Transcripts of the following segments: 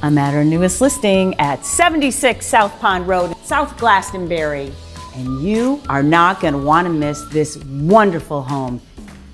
I'm at our newest listing at 76 Southpond Road, South Glastonbury. And you are not going to want to miss this wonderful home.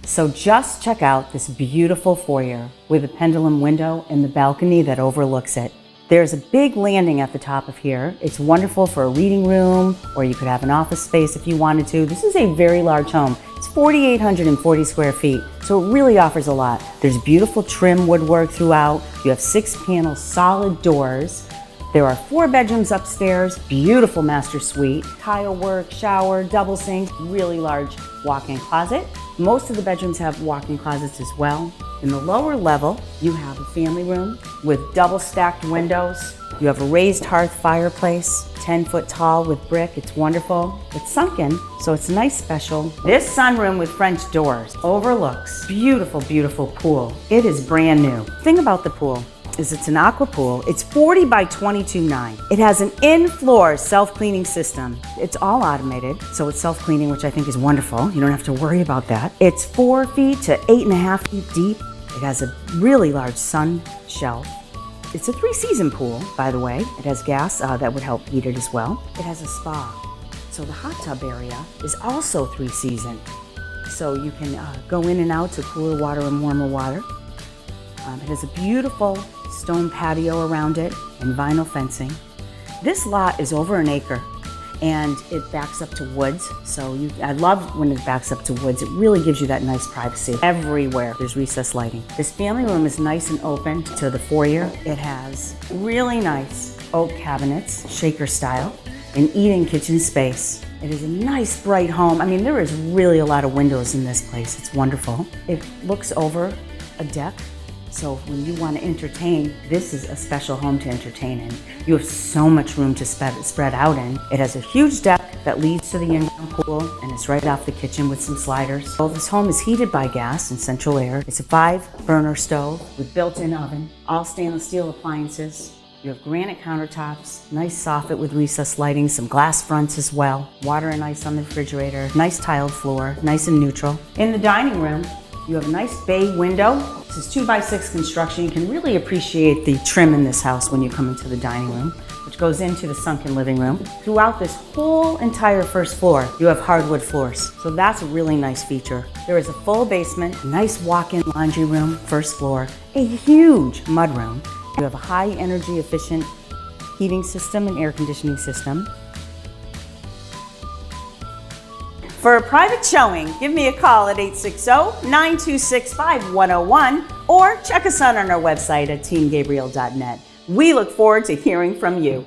So just check out this beautiful foyer with a pendulum window and the balcony that overlooks it. There's a big landing at the top of here. It's wonderful for a reading room, or you could have an office space if you wanted to. This is a very large home. It's 4,840 square feet, so it really offers a lot. There's beautiful trim woodwork throughout. You have 6-panel solid doors. There are 4 bedrooms upstairs, beautiful master suite, tile work, shower, double sink, really large walk-in closet. Most of the bedrooms have walk-in closets as well. In the lower level, you have a family room with double stacked windows. You have a raised hearth fireplace, 10 foot tall with brick. It's wonderful. It's sunken, so it's nice special. This sunroom with French doors overlooks beautiful, beautiful pool. It is brand new. The thing about the pool is it's an aqua pool. It's 40 by 22.9. It has an in-floor self-cleaning system. It's all automated, so it's self-cleaning, which I think is wonderful. You don't have to worry about that. It's 4 feet to 8.5 feet deep. It has a really large sun shelf. It's a 3-season pool, by the way. It has gas that would help heat it as well. It has a spa. So the hot tub area is also 3-season. So you can go in and out to cooler water and warmer water. It has a beautiful stone patio around it and vinyl fencing. This lot is over an acre and it backs up to woods. So I love when it backs up to woods. It really gives you that nice privacy. Everywhere there's recessed lighting. This family room is nice and open to the foyer. It has really nice oak cabinets, shaker style, and eat-in kitchen space. It is a nice bright home. I mean, there is really a lot of windows in this place. It's wonderful. It looks over a deck. So when you want to entertain, this is a special home to entertain in. You have so much room to spread out in. It has a huge deck that leads to the in-ground pool, and it's right off the kitchen with some sliders. So this home is heated by gas and central air. It's a 5-burner stove with built-in oven, all stainless steel appliances. You have granite countertops, nice soffit with recessed lighting, some glass fronts as well, water and ice on the refrigerator, nice tiled floor, nice and neutral. In the dining room, you have a nice bay window. This is 2x6 construction. You can really appreciate the trim in this house when you come into the dining room, which goes into the sunken living room. Throughout this whole entire first floor, you have hardwood floors. So that's a really nice feature. There is a full basement, a nice walk-in laundry room, first floor, a huge mudroom. You have a high energy efficient heating system and air conditioning system. For a private showing, give me a call at 860-926-5101 or check us out on our website at teamgabriel.net. We look forward to hearing from you.